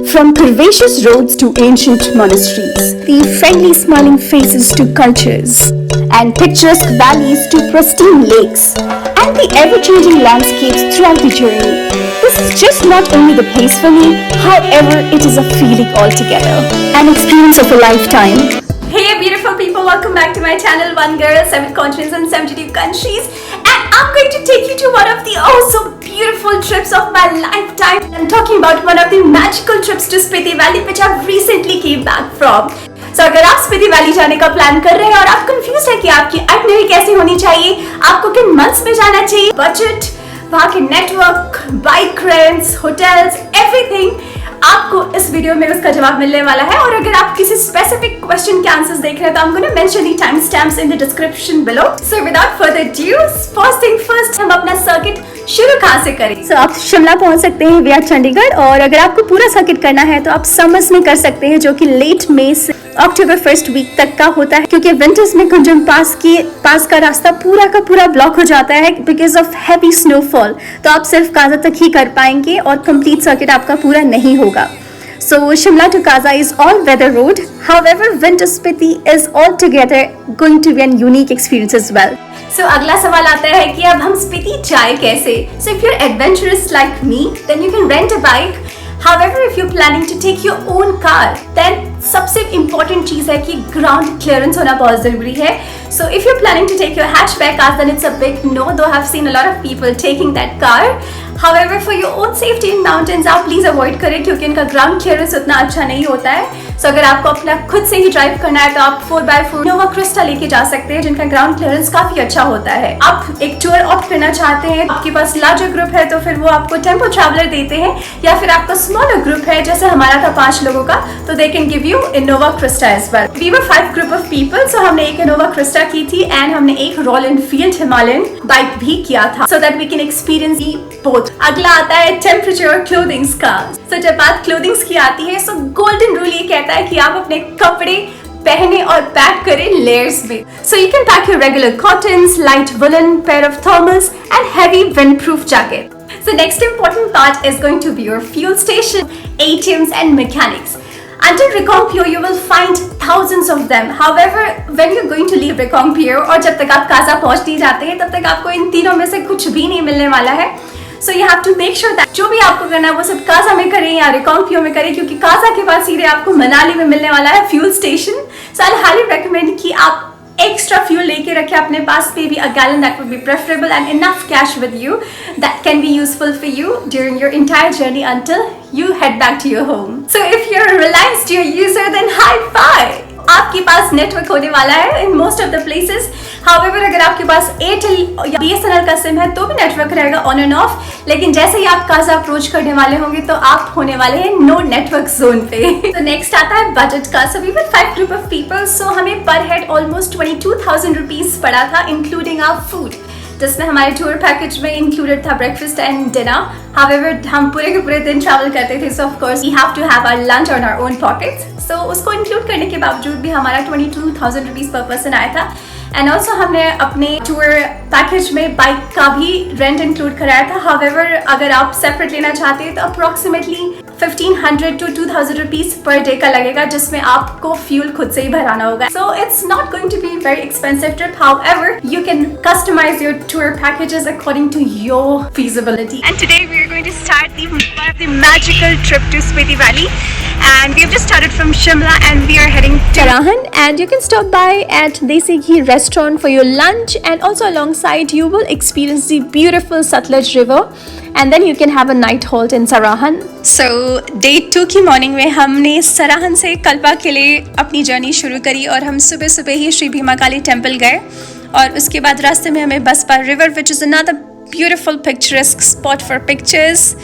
From curvaceous roads to ancient monasteries, the friendly smiling faces to cultures, and picturesque valleys to pristine lakes, and the ever-changing landscapes throughout the journey. This is just not only the place for me, however, it is a feeling altogether, an experience of a lifetime. Hey beautiful people, welcome back to my channel One Girl, 7 continents and 72 countries, and I'm going to take you to one of the oh so beautiful trips of my lifetime. I'm talking about one of the magical trips to Spiti Valley which I've recently came back from. So अगर आप Spiti valley जाने का plan कर रहे हैं और आप confuse है कि आपकी आइटनरी कैसी होनी चाहिए, आपको किन मंथ्स में जाना चाहिए, बजट, वहाँ के network, bike rents, hotels, everything, आपको इस वीडियो में उसका जवाब मिलने वाला है। और अगर आप किसी स्पेसिफिक क्वेश्चन के आंसर्स देख रहे हैं तो I'm going to mention the timestamps in the description below. So without further ado, first thing first, हम अपना सर्किट शुरू कहाँ से करें? So आप शिमला पहुंच सकते हैं via चंडीगढ़, और अगर आपको पूरा सर्किट करना है तो आप समर्स में कर सकते हैं, जो कि लेट मई से अक्टूबर फर्स्ट वीक तक का होता है, क्योंकि विंटर्स में कुंजम पास का रास्ता पूरा का पूरा ब्लॉक हो जाता है बिकॉज ऑफ हैवी स्नोफॉल। तो आप सिर्फ काजा तक ही कर पाएंगे और कंप्लीट सर्किट आपका पूरा नहीं होगा। So Shimla to Kaza is all-weather road. However, Winter Spiti is altogether going to be a unique experience as well. So अगला सवाल आता है कि अब हम स्पीति जाए कैसे? So if you're adventurous like me, then you can rent a bike. However, if you're planning to take your own car, then सबसे important चीज है कि ground clearance होना बहुत जरूरी है. So if you're planning to take your hatchback car, then it's a big no. Though I've seen a lot of people taking that car. However, for your own safety in mountains, आप please avoid करें क्योंकि इनका ground clearance उतना अच्छा नहीं होता है। सो अगर आपको अपना खुद से ही ड्राइव करना है तो आप 4x4 नोवा क्रिस्टा लेके जा सकते हैं, जिनका ग्राउंड क्लियरेंस काफी अच्छा होता है। आप एक टूर ऑप्ट करना चाहते हैं, आपके पास लार्जर ग्रुप है तो फिर वो आपको टेम्पो ट्रैवलर देते हैं, या फिर आपका स्मॉलर ग्रुप है जैसे हमारा था 5 लोगों का, तो they can give you Innova Crysta as well. We were 5 group of people, so हमने एक इनोवा क्रिस्टा की थी एंड हमने एक रॉयल एनफील्ड हिमालयन बाइक भी किया था, so that we can experience both. अगला आता है टेम्परेचर और क्लोथिंग्स का। सो जब बात क्लोथिंग्स की आती है, सो गोल्डन रूल ये कहता है कि आप अपने कपड़े पहने और पैक करें लेयर्स में। So you can pack your regular cottons, light woollen, pair of thermals and heavy wind proof jacket. So next important part is going to be your fuel station, ATMs and mechanics. Until Reconquer, you will find thousands of them. However, when you're going to leave Reconquer और जब तक आप काजा पहुंच नहीं जाते हैं, तब तक आपको इन तीनों में से कुछ भी नहीं मिलने वाला है। So you have to make sure that जो भी आपको करना है वो सब काजा में करें या रिकॉन्क्यो में करें, क्योंकि काजा के बाद सीधे आपको मनाली में मिलने वाला है fuel station. So I'll highly recommend कि आप एक्स्ट्रा फ्यूल लेके रखें अपने पास, maybe a gallon, that would be preferable, and enough cash with you that can be useful for you during your entire journey until you head back to your home. So if you're a Reliance Jio user, then high five! आपके पास network होने वाला है in most of the places. However, अगर आपके पास Airtel या BSNL का SIM है तो भी नेटवर्क रहेगा ऑन एंड ऑफ, लेकिन जैसे ही आप काजा अप्रोच करने वाले होंगे तो आप होने वाले हैं नो नेटवर्क जोन पे। तो नेक्स्ट आता है बजट का। So we were 5 group of people, so हमें पर हेड ऑलमोस्ट 22,000 रुपीज पड़ा था, इंक्लूडिंग आवर फूड, जिसमें हमारे टूर पैकेज में इंक्लूडेड था ब्रेकफास्ट एंड डिनर। हाउएवर, हम पूरे के पूरे दिन ट्रैवल करते थे, so of course we have to have our lunch on our own pockets. So उसको इंक्लूड करने के बावजूद भी हमारा 22,000 रुपीज पर पर्सन आया था। एंड ऑल्सो हमने अपने टूर पैकेज में बाइक का भी रेंट इंक्लूड कराया था। हाउएवर, अगर आप सेपरेट लेना चाहते हैं तो approximately 1,500 to 2,000 rupees per day का लगेगा, जिसमें आपको फ्यूल खुद से ही भराना होगा। So it's not going to be very expensive trip. However, you can customise your tour packages according to your feasibility. And today we are going to start one of the magical trip to Spiti Valley, and we have just started from Shimla and we are heading to Sarahan, and you can stop by at Desi Ghee restaurant for your lunch, and also alongside you will experience the beautiful Satluj River, and then you can have a night halt in Sarahan. So day 2 की morning में हमने सराहन से कल्पा के लिए अपनी journey शुरू करी और हम सुबह सुबह ही श्री भीमा काली टेम्पल गए, और उसके बाद रास्ते में हमें Baspa river which is another beautiful picturesque spot for pictures,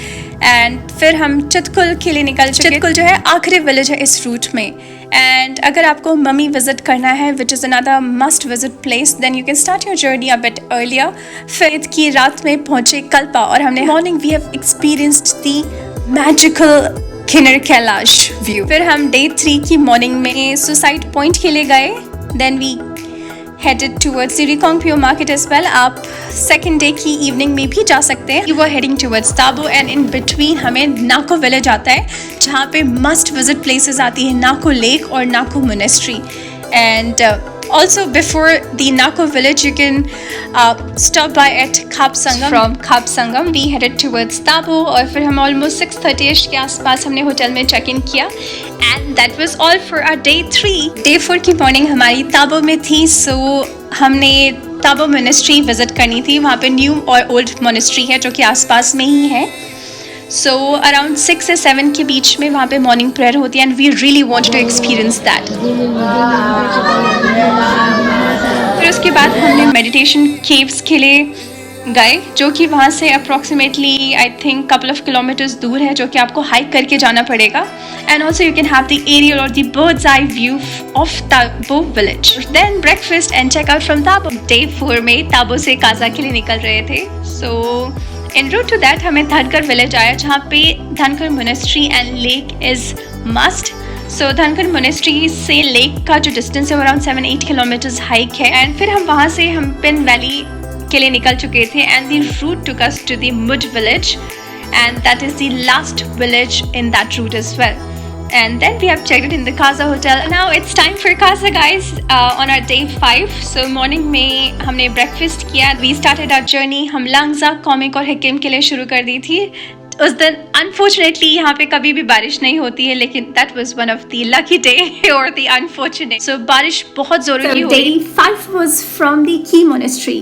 and फिर हम चितकुल के लिए निकल चुके। चितकुल जो है आखिरी विलेज है इस रूट में, एंड अगर आपको मम्मी विजिट करना है which is another must visit place, then you can start your journey a bit earlier. फिर की रात में पहुंचे कल्पा और हमने morning we have experienced the magical Kinner Kailash view. फिर हम डे 3 की मॉर्निंग में सुसाइड पॉइंट के लिए गए, then we headed towards the Rekongpyo market as well. आप second day की evening में भी जा सकते हैं. You were heading towards Tabo and in between हमें Nako village आता है जहाँ पे must visit places आती है Nako Lake और Nako Monastery. And also before the Nako village you can stop by at Khap Sangam. From Khap Sangam we headed towards Tabo और फिर हम almost 6:30 के आसपास हमने होटल में check in किया. And that was all for our day 3. Day 4 की morning हमारी ताबो में थी, so हमने ताबो मोनेस्ट्री विजिट करनी थी. वहाँ पे न्यू और ओल्ड मोनेस्ट्री है जो कि आसपास में ही है. So around 6 से 7 के बीच में वहाँ पे मॉर्निंग प्रेयर होती है and we really wanted to experience that. फिर उसके बाद हमने मेडिटेशन केव्स के लिए गए जो कि वहाँ से approximately I think couple of kilometres दूर है जो कि आपको हाइक करके जाना पड़ेगा. And also you can have the aerial or the birds eye view of Tabo village. Then breakfast and check out from Tabo. Day 4 में ताबो से काजा के लिए निकल रहे थे. So in route to that हमें धनकर विलेज आया जहाँ पे Dhankar monastery and lake is must. So Dhankar monastery से लेक का जो डिस्टेंस है अराउंड 7-8 किलोमीटर्स हाइक है. एंड फिर हम वहाँ से हम पिन वैली के लिए निकल चुके थे and the route took us to the Mud village and that is the last village in that route as well. And then we have checked in the Kaza hotel. Now it's time for Kaza guys on our day 5. So morning में हमने breakfast किया. We started our journey. हम Langza, Komik और Hikim के लिए शुरू कर दी थी. उस दिन unfortunately यहाँ पे कभी भी बारिश नहीं होती है लेकिन that was one of the lucky day or the unfortunate. So बारिश बहुत ज़रूरी हुई. Day 5 was from the Key Monastery.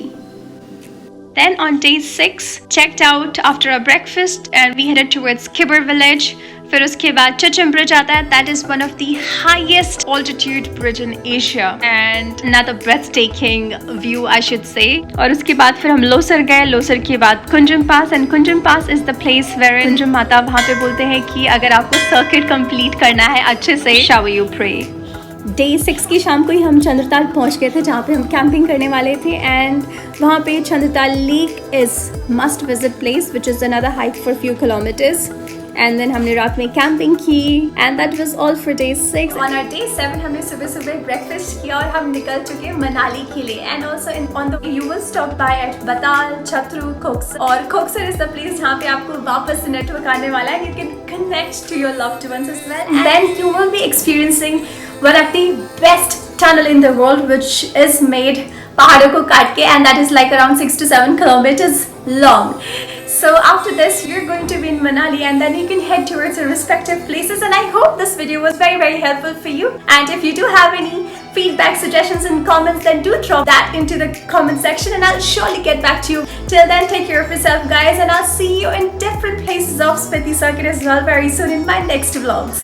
Then on day 6 checked out after our breakfast and we headed towards Kibber village. फिर उसके बाद चचम bridge आता है. That is one of the highest altitude bridge in Asia and another breathtaking view I should say. और उसके बाद फिर हम लोसर गए. लोसर के बाद Kunzum pass and Kunzum pass is the place where Kunzum Mata वहाँ पे बोलते हैं कि अगर आपको सर्किट कंप्लीट करना है अच्छे से शावर यू प्रे. डे 6 की शाम को ही हम चंद्रताल पहुंच गए थे जहाँ पे हम कैंपिंग करने वाले थे. एंड वहाँ पे Chandratal lake is must visit place which is another hike for few kilometres. And then हमने रात में कैंपिंग की and that was all for day 6. On our day 7 हमने सुबह सुबह ब्रेकफास्ट किया और हम निकल चुके मनाली के लिए. And also on the you will stop by at Batal, Chhatru, खोखसर. और खोखसर इज द प्लेस जहाँ पे आपको वापस नेटवर्क आने वाला है. You can connect to your loved ones as well. Then you will be experiencing one of the best tunnel in the world which is made पहाड़ों को काट के and that is like around 6 to 7 kilometers long. So after this you're going to be in Manali and then you can head towards your respective places. And I hope this video was very helpful for you. And if you do have any feedback, suggestions and comments, then do drop that into the comment section and I'll surely get back to you. Till then, take care of yourself guys and I'll see you in different places of Spiti Circuit as well very soon in my next vlogs.